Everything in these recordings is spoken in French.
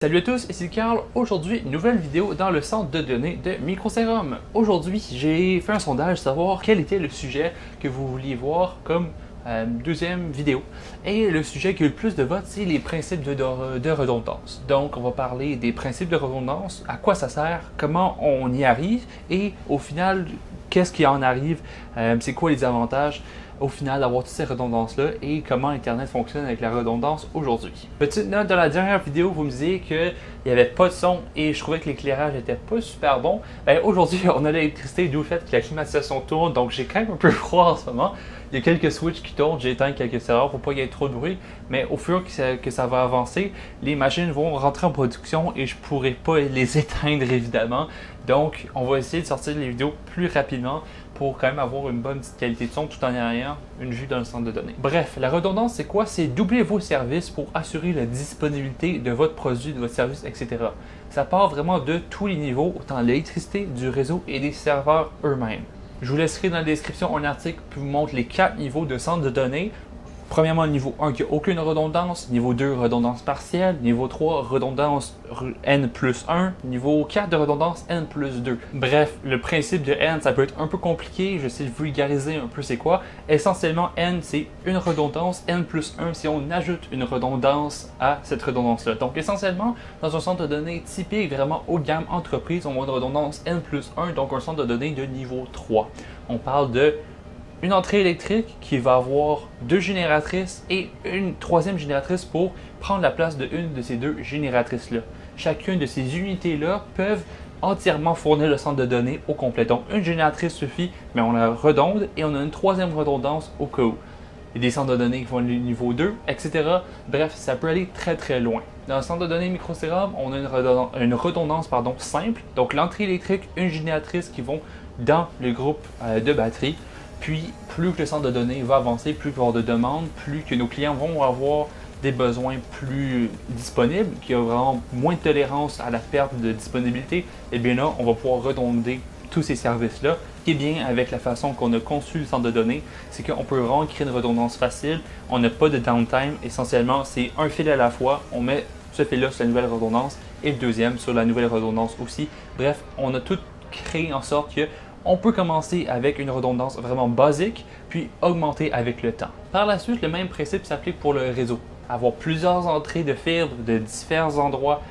Salut à tous, ici Carl. Aujourd'hui, nouvelle vidéo dans le centre de données de Microserum. Aujourd'hui, j'ai fait un sondage savoir quel était le sujet que vous vouliez voir comme deuxième vidéo. Et le sujet qui a eu le plus de votes, c'est les principes de redondance. Donc, on va parler des principes de redondance, à quoi ça sert, comment on y arrive et au final, qu'est-ce qui en arrive, c'est quoi les avantages au final d'avoir toutes ces redondances-là et comment Internet fonctionne avec la redondance aujourd'hui. Petite note, dans la dernière vidéo, vous me disiez qu'il n'y avait pas de son et je trouvais que l'éclairage n'était pas super bon. Aujourd'hui, on a l'électricité, d'où le fait que la climatisation tourne, donc j'ai quand même un peu froid en ce moment. Il y a quelques switches qui tournent, j'ai éteint quelques serveurs pour pas qu'il y ait trop de bruit, mais au fur et à mesure que ça va avancer, les machines vont rentrer en production et je pourrai pas les éteindre évidemment. Donc, on va essayer de sortir les vidéos plus rapidement pour quand même avoir une bonne petite qualité de son tout en ayant une vue dans le centre de données. Bref, la redondance, c'est quoi? C'est doubler vos services pour assurer la disponibilité de votre produit, de votre service, etc. Ça part vraiment de tous les niveaux, autant de l'électricité, du réseau et des serveurs eux-mêmes. Je vous laisserai dans la description un article qui vous montre les 4 niveaux de centre de données. Premièrement, niveau 1 qui n'a aucune redondance, niveau 2 redondance partielle, niveau 3 redondance N plus 1, niveau 4 de redondance N plus 2. Bref, le principe de N, ça peut être un peu compliqué, j'essaie de vulgariser un peu c'est quoi. Essentiellement, N, c'est une redondance, N plus 1 si on ajoute une redondance à cette redondance-là. Donc essentiellement, dans un centre de données typique, vraiment haut de gamme entreprise, on a une redondance N plus 1, donc un centre de données de niveau 3. On parle de une entrée électrique qui va avoir 2 génératrices et une troisième génératrice pour prendre la place de une de ces 2 génératrices-là. Chacune de ces unités-là peuvent entièrement fournir le centre de données au complet. Donc une génératrice suffit, mais on la redonde et on a une troisième redondance au cas où. Il y a des centres de données qui vont aller niveau 2, etc. Bref, ça peut aller très très loin. Dans le centre de données Microserum, on a une redondance simple. Donc l'entrée électrique, une génératrice qui vont dans le groupe de batterie. Puis, plus que le centre de données va avancer, plus il va y avoir de demandes, plus que nos clients vont avoir des besoins plus disponibles, qu'il y a vraiment moins de tolérance à la perte de disponibilité, et bien là, on va pouvoir redonder tous ces services-là. Ce qui est bien avec la façon qu'on a conçu le centre de données, c'est qu'on peut vraiment créer une redondance facile. On n'a pas de downtime. Essentiellement, c'est un fil à la fois. On met ce fil-là sur la nouvelle redondance et le deuxième sur la nouvelle redondance aussi. Bref, on a tout créé en sorte que on peut commencer avec une redondance vraiment basique, puis augmenter avec le temps. Par la suite, le même principe s'applique pour le réseau. Avoir plusieurs entrées de fibres de différents endroits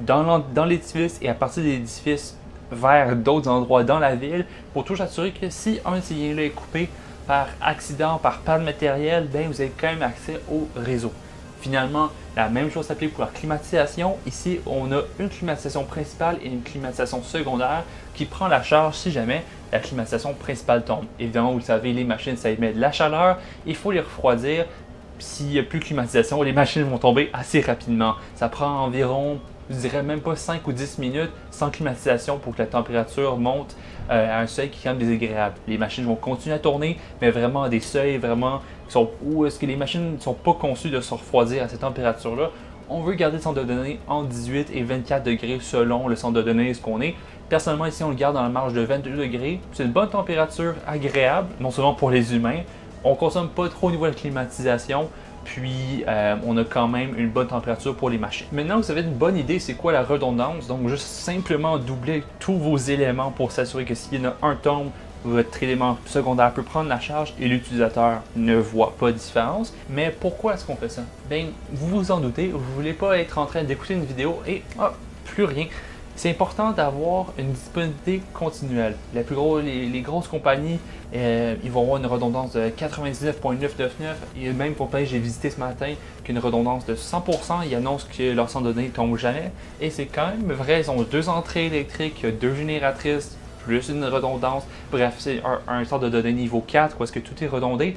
dans l'édifice et à partir de l'édifice vers d'autres endroits dans la ville pour toujours assurer que si un de ces liens-là est coupé par accident, par panne matérielle, bien, vous avez quand même accès au réseau. Finalement, la même chose s'applique pour la climatisation. Ici, on a une climatisation principale et une climatisation secondaire qui prend la charge si jamais la climatisation principale tombe. Évidemment, vous le savez, les machines, ça émet de la chaleur, il faut les refroidir. S'il n'y a plus de climatisation, les machines vont tomber assez rapidement. Ça prend environ, je dirais même pas 5 ou 10 minutes sans climatisation pour que la température monte à un seuil qui est quand même désagréable. Les machines vont continuer à tourner, mais vraiment à des seuils où est-ce que les machines ne sont pas conçues de se refroidir à cette température-là. On veut garder le centre de données entre 18 et 24 degrés selon le centre de données ce qu'on est. Personnellement, ici, on le garde dans la marge de 22 degrés. C'est une bonne température agréable, non seulement pour les humains. On ne consomme pas trop au niveau de la climatisation, puis on a quand même une bonne température pour les machines. Maintenant, vous avez une bonne idée, c'est quoi la redondance. Donc, juste simplement doubler tous vos éléments pour s'assurer que s'il y en a un tombe, votre élément secondaire peut prendre la charge et l'utilisateur ne voit pas de différence. Mais pourquoi est-ce qu'on fait ça? Bien, vous vous en doutez, vous ne voulez pas être en train d'écouter une vidéo et plus rien. C'est important d'avoir une disponibilité continuelle. Les grosses compagnies, ils vont avoir une redondance de 99,999. Il y a même compagnie que j'ai visité ce matin qui a une redondance de 100%. Ils annoncent que leur centre de données ne tombe jamais. Et c'est quand même vrai, ils ont 2 entrées électriques, 2 génératrices, plus une redondance. Bref, c'est un centre de données niveau 4 où est-ce que tout est redondé.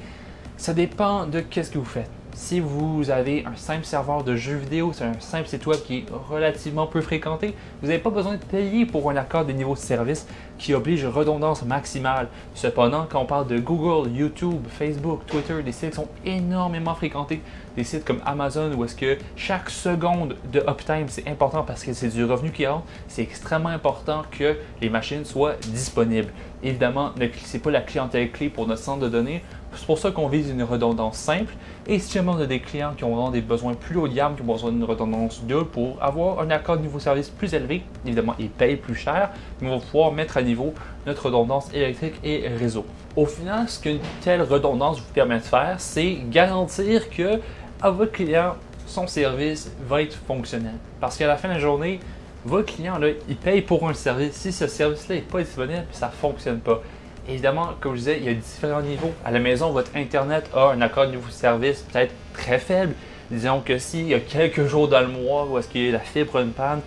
Ça dépend de qu'est-ce que vous faites. Si vous avez un simple serveur de jeux vidéo, c'est un simple site web qui est relativement peu fréquenté, vous n'avez pas besoin de payer pour un accord de niveau de service qui oblige redondance maximale. Cependant, quand on parle de Google, YouTube, Facebook, Twitter, des sites qui sont énormément fréquentés, des sites comme Amazon où est-ce que chaque seconde de uptime c'est important parce que c'est du revenu qui rentre, c'est extrêmement important que les machines soient disponibles. Évidemment, ce n'est pas la clientèle clé pour notre centre de données. C'est pour ça qu'on vise une redondance simple. Et si jamais on a des clients qui ont vraiment des besoins plus haut de gamme, qui ont besoin d'une redondance double pour avoir un accord de niveau service plus élevé, évidemment, ils payent plus cher, mais on va pouvoir mettre à niveau notre redondance électrique et réseau. Au final, ce qu'une telle redondance vous permet de faire, c'est garantir que à votre client, son service va être fonctionnel. Parce qu'à la fin de la journée, votre client, là, il paye pour un service. Si ce service-là n'est pas disponible, ça ne fonctionne pas. Évidemment, comme je disais, il y a différents niveaux. À la maison, votre Internet a un accord de niveau service peut-être très faible. Disons que s'il y a quelques jours dans le mois où est-ce que la fibre a une panne,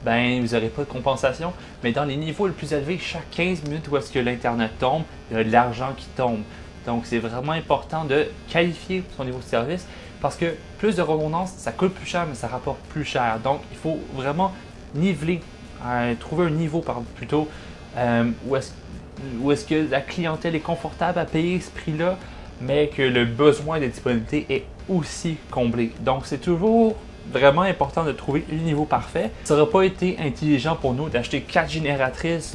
ben vous n'aurez pas de compensation. Mais dans les niveaux les plus élevés, chaque 15 minutes où est-ce que l'Internet tombe, il y a de l'argent qui tombe. Donc, c'est vraiment important de qualifier son niveau de service parce que plus de redondance, ça coûte plus cher, mais ça rapporte plus cher. Donc, il faut vraiment niveler, trouver un niveau plutôt où est-ce que la clientèle est confortable à payer ce prix-là, mais que le besoin de disponibilité est aussi comblé. Donc, c'est toujours vraiment important de trouver le niveau parfait. Ça n'aurait pas été intelligent pour nous d'acheter 4 génératrices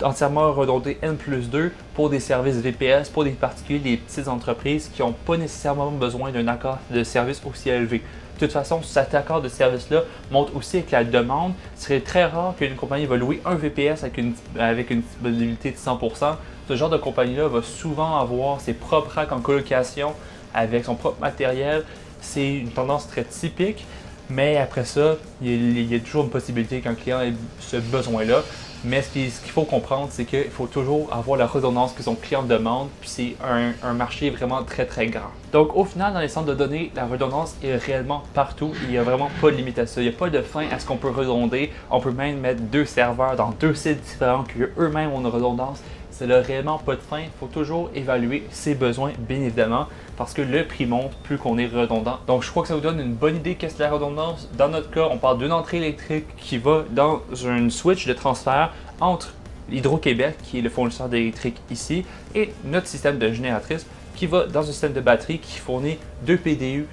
entièrement redondées N+2 pour des services VPS, pour des particuliers, des petites entreprises qui n'ont pas nécessairement besoin d'un accord de service aussi élevé. De toute façon, cet accord de service-là montre aussi avec la demande. Il serait très rare qu'une compagnie va louer un VPS avec une disponibilité de 100%. Ce genre de compagnie-là va souvent avoir ses propres racks en colocation avec son propre matériel. C'est une tendance très typique. Mais après ça, il y a toujours une possibilité qu'un client ait ce besoin-là. Mais ce qu'il faut comprendre, c'est qu'il faut toujours avoir la redondance que son client demande, puis c'est un marché vraiment très très grand. Donc au final, dans les centres de données, la redondance est réellement partout. Il n'y a vraiment pas de limite à ça. Il n'y a pas de fin à ce qu'on peut redonder. On peut même mettre 2 serveurs dans 2 sites différents qui eux-mêmes ont une redondance. Ça n'a réellement pas de fin. Il faut toujours évaluer ses besoins, bien évidemment, parce que le prix monte plus qu'on est redondant. Donc, je crois que ça vous donne une bonne idée qu'est-ce que la redondance. Dans notre cas, on parle d'une entrée électrique qui va dans une switch de transfert entre Hydro-Québec, qui est le fournisseur d'électrique ici, et notre système de génératrice qui va dans un système de batterie qui fournit 2 PDU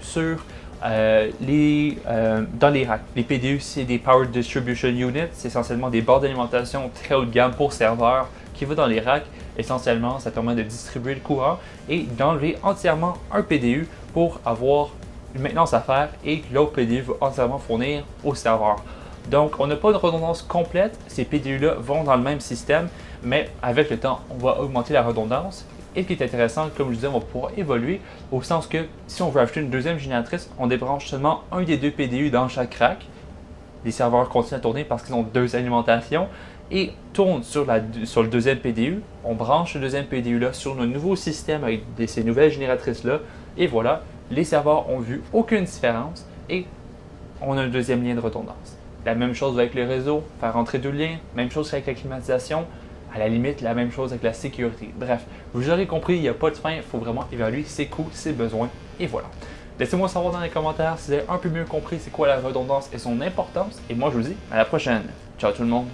dans les racks. Les PDU, c'est des Power Distribution Units, c'est essentiellement des bords d'alimentation très haut de gamme pour serveurs qui va dans les racks. Essentiellement, ça permet de distribuer le courant et d'enlever entièrement un PDU pour avoir une maintenance à faire et l'autre PDU va entièrement fournir au serveur. Donc, on n'a pas de redondance complète. Ces PDU-là vont dans le même système, mais avec le temps, on va augmenter la redondance. Et ce qui est intéressant, comme je disais, on va pouvoir évoluer au sens que si on veut acheter une deuxième génératrice, on débranche seulement un des 2 PDU dans chaque rack. Les serveurs continuent à tourner parce qu'ils ont 2 alimentations et tournent sur le deuxième PDU. On branche le deuxième PDU là sur notre nouveau système avec ces nouvelles génératrices-là. Et voilà, les serveurs ont vu aucune différence et on a un deuxième lien de redondance. La même chose avec le réseau, faire rentrer 2 liens, même chose avec la climatisation. À la limite, la même chose avec la sécurité. Bref, vous aurez compris, il n'y a pas de fin, il faut vraiment évaluer ses coûts, ses besoins, et voilà. Laissez-moi savoir dans les commentaires si vous avez un peu mieux compris c'est quoi la redondance et son importance, et moi je vous dis à la prochaine. Ciao tout le monde!